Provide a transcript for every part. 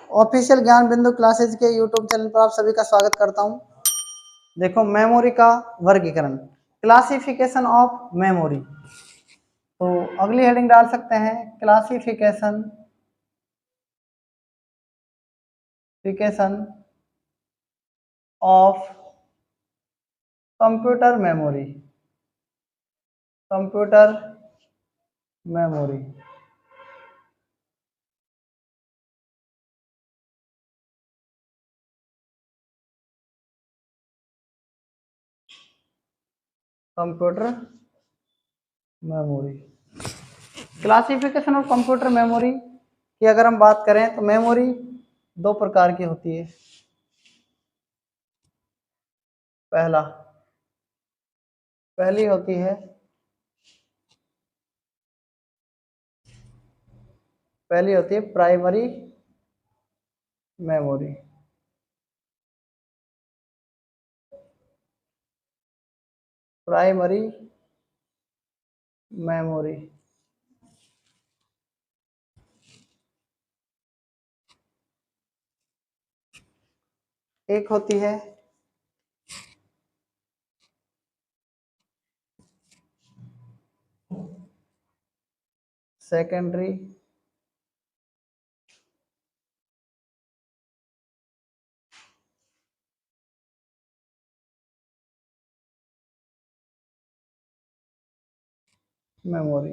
Official ज्ञान बिंदु classes के यूट्यूब चैनल पर आप सभी का स्वागत करता हूं। देखो, मेमोरी का वर्गीकरण, क्लासिफिकेशन ऑफ मेमोरी। तो अगली हेडिंग डाल सकते हैं, classification of computer memory. Computer memory computer memory classification of computer memory की अगर हम बात करें तो मेमोरी दो प्रकार की होती है। पहली होती है प्राइमरी मेमोरी। प्राइमरी मेमोरी एक होती है सेकेंडरी मेमोरी।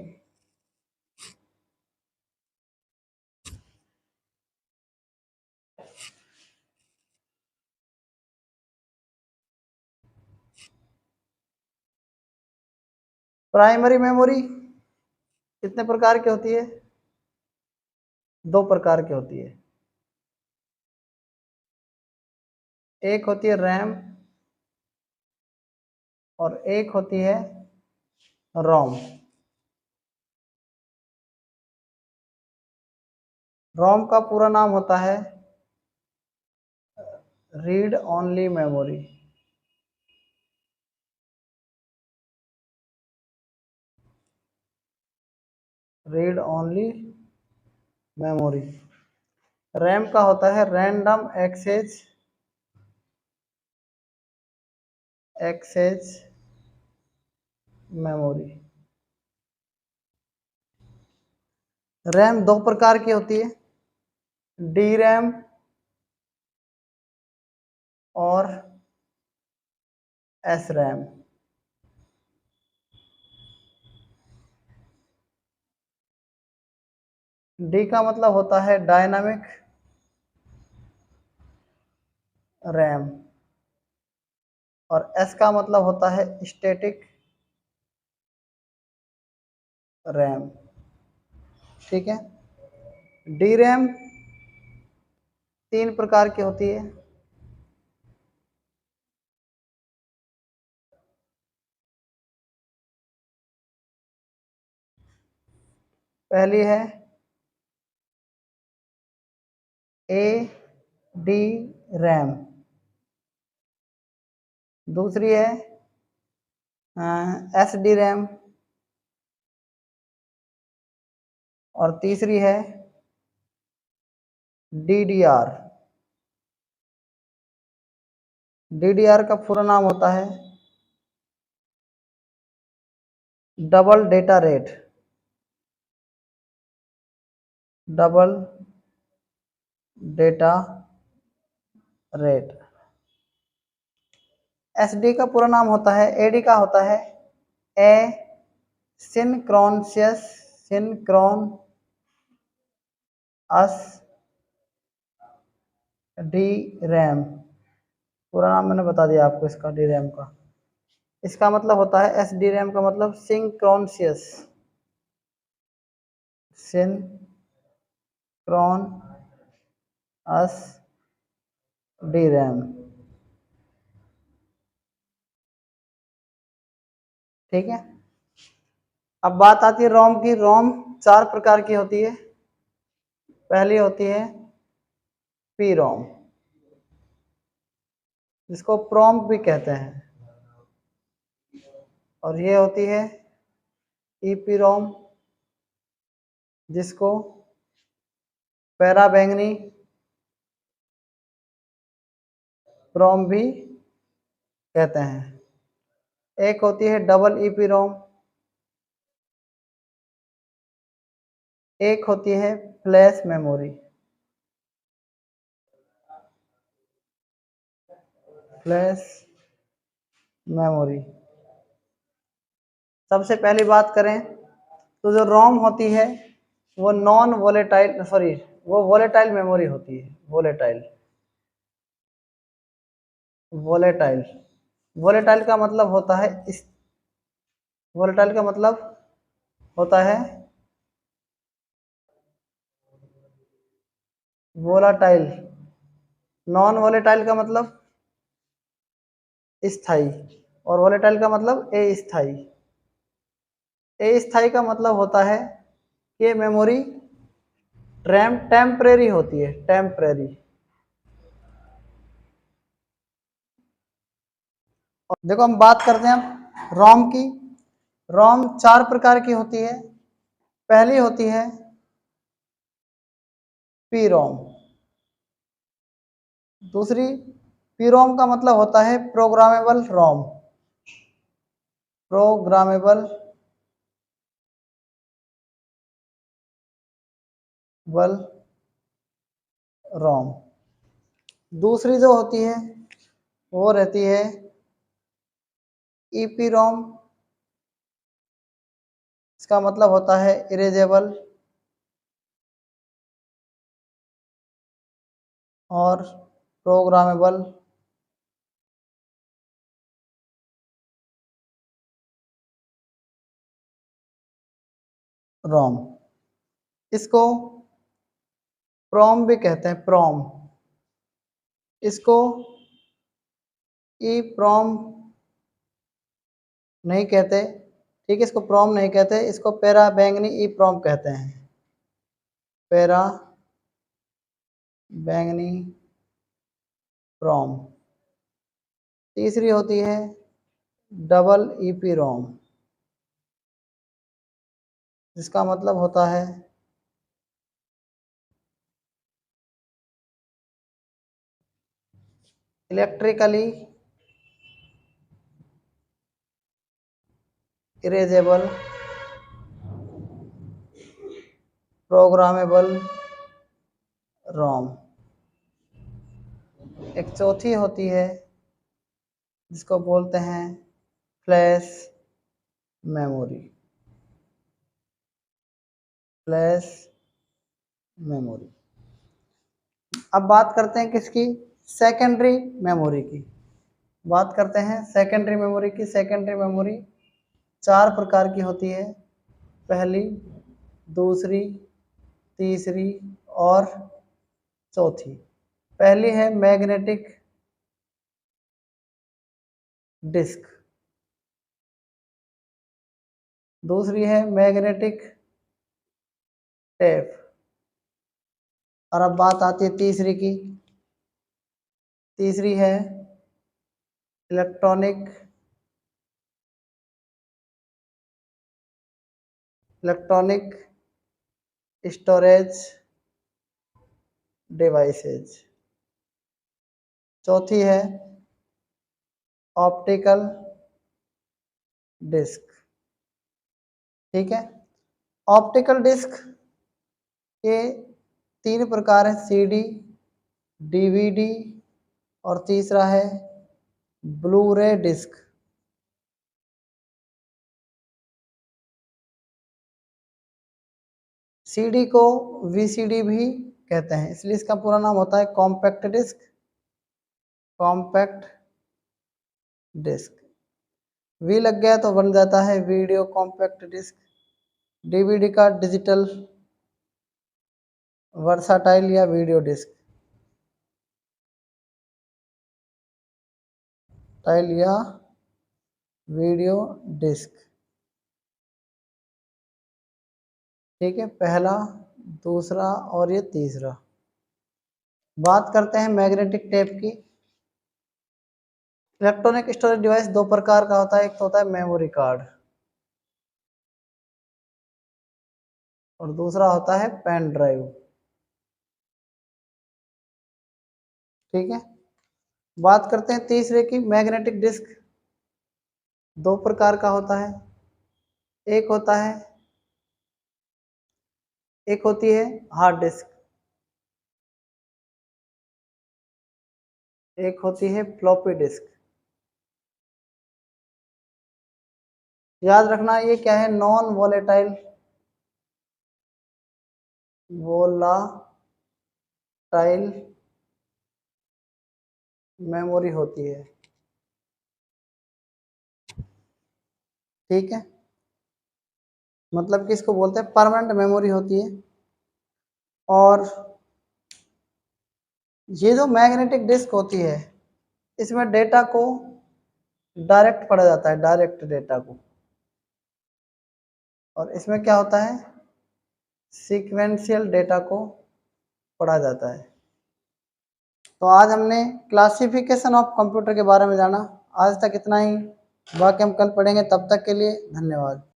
प्राइमरी मेमोरी कितने प्रकार की होती है? दो प्रकार की होती है। एक होती है रैम और एक होती है रोम। रोम का पूरा नाम होता है read only memory. Read only memory. RAM का होता है रैंडम एक्सेस मेमोरी। रैम दो प्रकार की होती है, डी रैम और एस रैम। डी का मतलब होता है डायनामिक रैम और एस का मतलब होता है स्टैटिक रैम। ठीक है। डी रैम तीन प्रकार की होती है। पहली है ए डी रैम, दूसरी है एस डी रैम और तीसरी है D D R. D D R का पूरा नाम होता है double data rate. Double data rate. S D का पूरा नाम होता है, ए डी का होता है ए सिंक्रोन अस डी रैम। पूरा नाम मैंने बता दिया आपको इसका, डी रैम का। इसका मतलब होता है, एस डी रैम का मतलब सिंक्रोन अस डी रैम। ठीक है। अब बात आती है रोम की। रोम चार प्रकार की होती है। पहली होती है पी रोम, जिसको प्रोम भी कहते हैं, और ये होती है ईपी रोम, जिसको पैरा बैंगनी प्रोम भी कहते हैं। एक होती है डबल ईपी रोम, एक होती है फ्लैश मेमोरी। Flash memory. सबसे पहली बात करें तो जो रोम होती है वो नॉन वोलेटाइल, सॉरी वो वोलेटाइल मेमोरी होती है। वोलेटाइल, वोलेटाइल, वोलेटाइल का मतलब होता है इस, वोलेटाइल का मतलब होता है वोलाटाइल। नॉन वोलेटाइल का मतलब स्थाई, और वोलेटाइल का मतलब अस्थाई। अस्थाई का मतलब होता है कि मेमोरी टेम्परेरी होती है, टेम्परेरी। देखो हम बात करते हैं रोम की। रोम चार प्रकार की होती है। पहली होती है पी रोम। दूसरी, पी रोम का मतलब होता है प्रोग्रामेबल रोम, प्रोग्रामेबल बल रोम। दूसरी जो होती है वो रहती है ईपी रोम। इसका मतलब होता है इरेजेबल और प्रोग्रामेबल रोम। इसको प्रोम भी कहते हैं, प्रोम। इसको ई प्रोम नहीं कहते, ठीक है, इसको प्रोम नहीं कहते, इसको पैरा बैंगनी ई प्रोम कहते हैं। पैरा बैंगनी प्रोम। तीसरी होती है डबल ईपी रोम, जिसका मतलब होता है इलेक्ट्रिकली इरेजेबल प्रोग्रामेबल रोम। एक चौथी होती है जिसको बोलते हैं फ्लैश मेमोरी, फ्लैश मेमोरी। अब बात करते हैं किसकी, सेकेंडरी मेमोरी की। बात करते हैं सेकेंडरी मेमोरी की। सेकेंडरी मेमोरी चार प्रकार की होती है। पहली, दूसरी, तीसरी और चौथी। पहली है मैग्नेटिक डिस्क, दूसरी है मैग्नेटिक टेप, और अब बात आती है तीसरी की। तीसरी है इलेक्ट्रॉनिक, इलेक्ट्रॉनिक स्टोरेज डिवाइसेज। चौथी है ऑप्टिकल डिस्क। ठीक है, ऑप्टिकल डिस्क के तीन प्रकार हैं, सीडी, डीवीडी और तीसरा है ब्लू रे डिस्क। सीडी को वीसीडी भी कहते हैं, इसलिए इसका पूरा नाम होता है compact disc, compact disc. V लग गया तो बन जाता है वीडियो कॉम्पैक्ट डिस्क। डीवीडी का डिजिटल वर्साटाइल या वीडियो डिस्क, टाइल या वीडियो डिस्क। ठीक है, पहला, दूसरा और ये तीसरा। बात करते हैं मैग्नेटिक टेप की। इलेक्ट्रॉनिक स्टोरेज डिवाइस दो प्रकार का होता है, एक तो होता है मेमोरी कार्ड और दूसरा होता है पेन ड्राइव। ठीक है, बात करते हैं तीसरे की, मैग्नेटिक डिस्क। दो प्रकार का होता है, एक होती है हार्ड डिस्क, एक होती है फ्लॉपी डिस्क। याद रखना ये क्या है, नॉन वोलेटाइल वोलाटाइल मेमोरी होती है। ठीक है, मतलब कि इसको बोलते हैं परमानेंट मेमोरी होती है। और ये जो मैग्नेटिक डिस्क होती है इसमें डेटा को डायरेक्ट पढ़ा जाता है, डायरेक्ट डेटा को। और इसमें क्या होता है, सीक्वेंशियल डेटा को पढ़ा जाता है। तो आज हमने क्लासिफिकेशन ऑफ कंप्यूटर के बारे में जाना। आज तक इतना ही, बाकी हम कल पढ़ेंगे। तब तक के लिए धन्यवाद।